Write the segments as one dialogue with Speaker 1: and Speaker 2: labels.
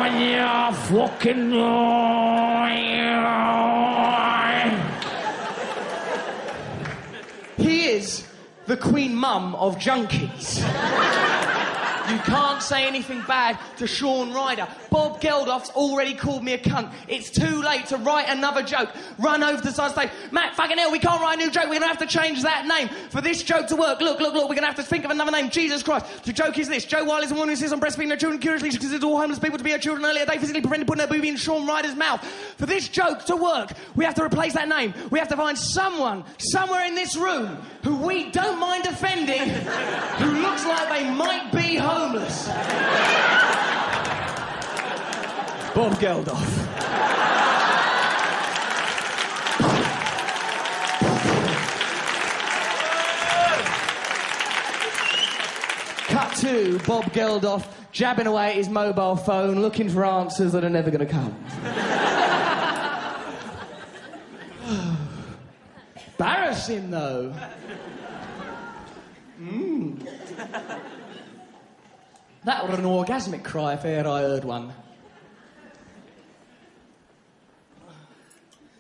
Speaker 1: Yeah, fucking.
Speaker 2: He is the Queen Mum of junkies. You can't say anything bad to Sean Ryder. Bob Geldof's already called me a cunt. It's too late to write another joke. Run over to the side and say, Matt, fucking hell, we can't write a new joke. We're going to have to change that name. For this joke to work, look, we're going to have to think of another name. Jesus Christ. The joke is this. Joe Wiley is a woman who insists on breastfeeding her children curiously. She considers all homeless people to be her children earlier. They physically prevented putting her booby in Sean Ryder's mouth. For this joke to work, we have to replace that name. We have to find someone, somewhere in this room, who we don't mind offending, who looks like they might be homeless. Bob Geldof. Cut to Bob Geldof jabbing away at his mobile phone, looking for answers that are never going to come. Embarrassing, though. That was an orgasmic cry if ever I heard one.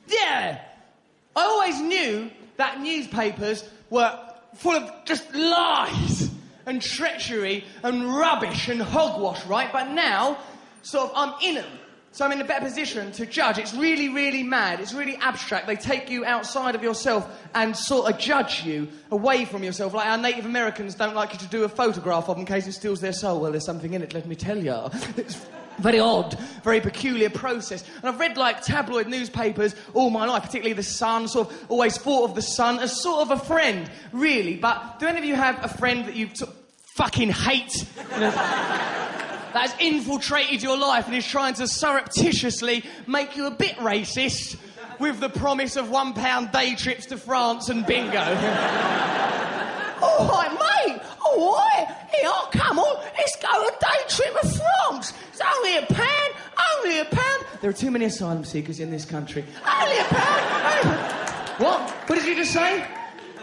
Speaker 2: Yeah! I always knew that newspapers were full of just lies and treachery and rubbish and hogwash, right? But now, sort of, I'm in them. So I'm in a better position to judge. It's really, really mad. It's really abstract. They take you outside of yourself and sort of judge you away from yourself. Like our Native Americans don't like you to do a photograph of in case it steals their soul. Well, there's something in it, let me tell you. It's very odd, very peculiar process. And I've read, like, tabloid newspapers all my life, particularly The Sun. Sort of always thought of The Sun as sort of a friend, really. But do any of you have a friend that you sort of fucking hate? You know, that has infiltrated your life and is trying to surreptitiously make you a bit racist with the promise of £1 day trips to France and bingo. All right, mate. All right. Here, come on. Let's go a day trip to France. It's only £1. Only £1. There are too many asylum seekers in this country. Only £1. What? What did you just say?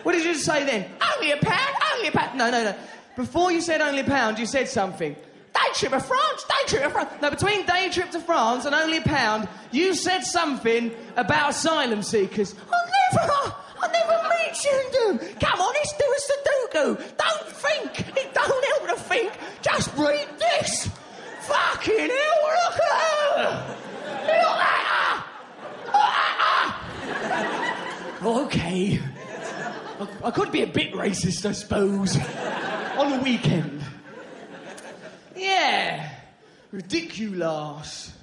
Speaker 2: What did you just say then? Only £1. Only £1. No. Before you said only £1, you said something. Day trip to France, day trip to France. No, between day trip to France and only £1, you said something about asylum seekers. I never mentioned them. Come on, let's do a Sudoku. Don't think. It don't help to think. Just read this. Fucking hell, look at her. Look at her. Okay. I could be a bit racist, I suppose. On the weekend. Yeah, ridiculous.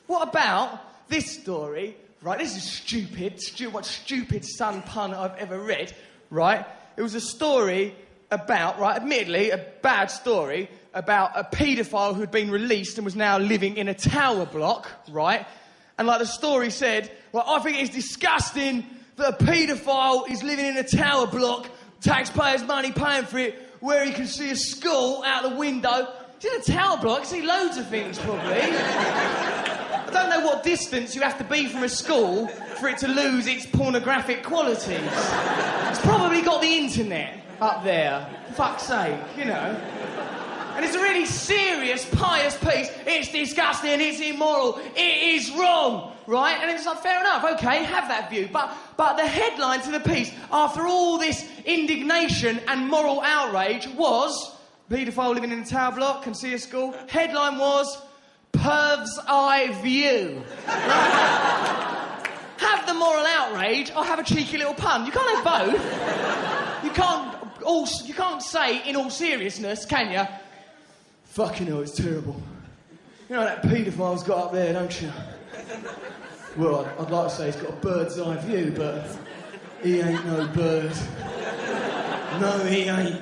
Speaker 2: What about this story, right? This is stupid. What stupid son pun I've ever read, right? It was a story about, right, admittedly, a bad story about a paedophile who'd been released and was now living in a tower block, right? And like the story said, well, I think it's disgusting that a paedophile is living in a tower block, taxpayers' money paying for it, where he can see a school out the window. It's in a tower block, you see loads of things, probably. I don't know what distance you have to be from a school for it to lose its pornographic qualities. It's probably got the internet up there, for fuck's sake, you know. And it's a really serious, pious piece. It's disgusting, it's immoral, it is wrong, right? And it's like, fair enough, okay, have that view. But the headline to the piece, after all this indignation and moral outrage, was paedophile living in a tower block, can see a school. Headline was, Perv's Eye View. Have the moral outrage or have a cheeky little pun. You can't have both. You can't say in all seriousness, can you? Fucking hell, it's terrible. You know that paedophile's got up there, don't you? Well, I'd like to say he's got a bird's eye view, but he ain't no bird. No, he ain't.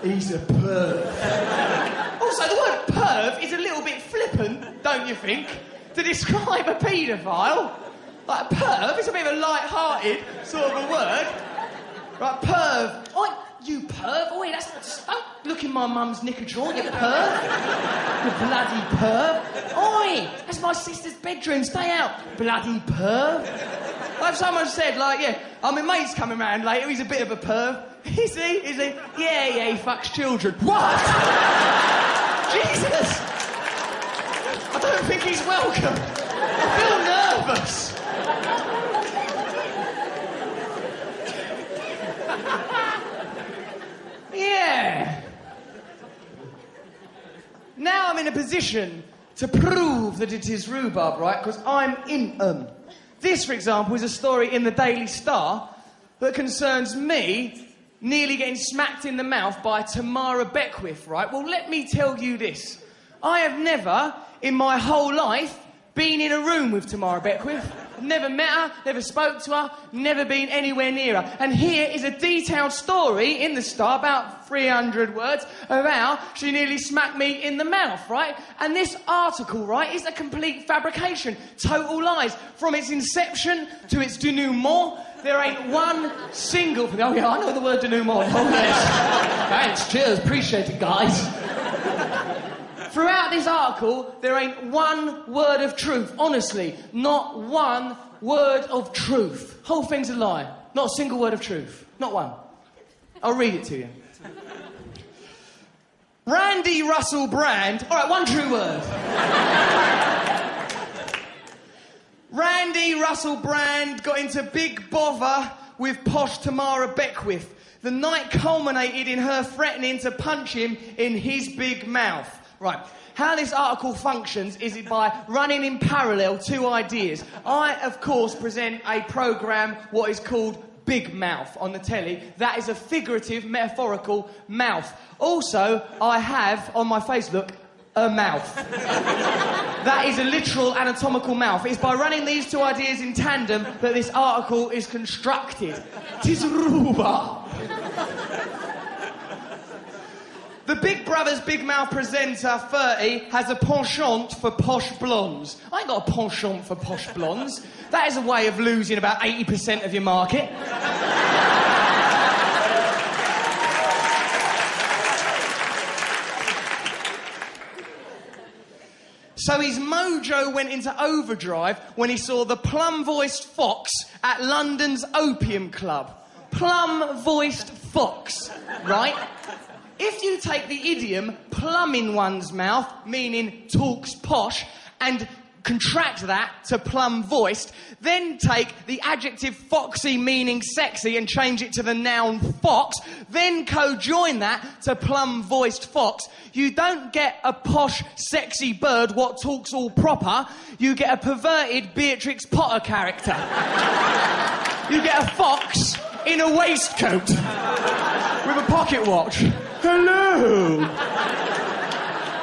Speaker 2: He's a perv. Also, the word perv is a little bit flippant, don't you think, to describe a paedophile? Like, a perv is a bit of a light-hearted sort of a word. Right, perv. Oi, you perv. Oi, don't look in my mum's knicker drawer, you perv. You bloody perv. Oi, that's my sister's bedroom, stay out. Bloody perv. Like someone said, like, yeah, my mate's coming round later, he's a bit of a perv. Is he? Yeah, he fucks children. What? Jesus! don't think he's welcome. I feel nervous. Yeah. Now I'm in a position to prove that it is rhubarb, right? Because I'm in them. This, for example, is a story in the Daily Star that concerns me nearly getting smacked in the mouth by Tamara Beckwith, right? Well, let me tell you this. I have never, in my whole life, been in a room with Tamara Beckwith. Never met her, never spoke to her, never been anywhere near her. And here is a detailed story in the Star, about 300 words, of how she nearly smacked me in the mouth, right? And this article, right, is a complete fabrication. Total lies. From its inception to its denouement, there ain't one single... Oh, yeah, I know the word denouement. Oh, yes. Thanks, cheers, appreciate it, guys. Throughout this article, there ain't one word of truth. Honestly, not one word of truth. Whole thing's a lie. Not a single word of truth. Not one. I'll read it to you. Randy Russell Brand... All right, one true word. Randy Russell Brand got into big bother with posh Tamara Beckwith. The night culminated in her threatening to punch him in his big mouth. Right, how this article functions is it by running in parallel two ideas. I, of course, present a programme, what is called Big Mouth, on the telly. That is a figurative, metaphorical mouth. Also, I have, on my Facebook, a mouth. That is a literal anatomical mouth. It's by running these two ideas in tandem that this article is constructed. 'Tis rhubarb. The Big Brother's Big Mouth presenter, 30, has a penchant for posh blondes. I ain't got a penchant for posh blondes. That is a way of losing about 80% of your market. So his mojo went into overdrive when he saw the plum-voiced fox at London's Opium Club. Plum-voiced fox, right? If you take the idiom plum in one's mouth, meaning talks posh, and contract that to plum-voiced, then take the adjective foxy meaning sexy and change it to the noun fox, then co-join that to plum-voiced fox, you don't get a posh, sexy bird what talks all proper, you get a perverted Beatrix Potter character. You get a fox in a waistcoat with a pocket watch. Hello.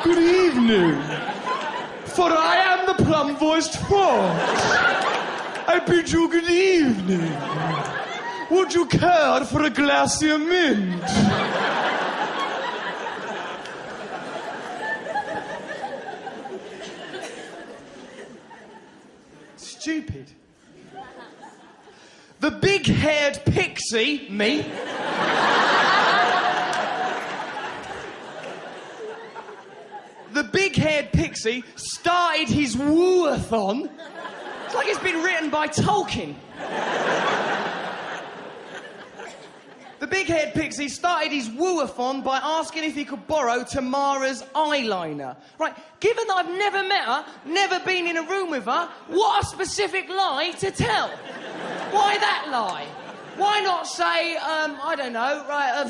Speaker 2: Good evening. For I am the plum-voiced fox. I bid you good evening. Would you care for a glacier mint? Stupid. The big-haired pixie, me... The big-haired pixie started his woo-a-thon. It's like it's been written by Tolkien. The big-haired pixie started his woo-a-thon by asking if he could borrow Tamara's eyeliner. Right, given that I've never met her, never been in a room with her, what a specific lie to tell. Why that lie? Why not say, I don't know, right,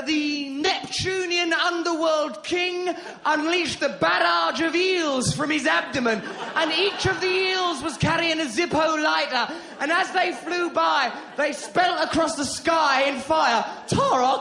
Speaker 2: the Neptunian underworld king unleashed a barrage of eels from his abdomen, and each of the eels was carrying a Zippo lighter, and as they flew by, they spelt across the sky in fire, Tara,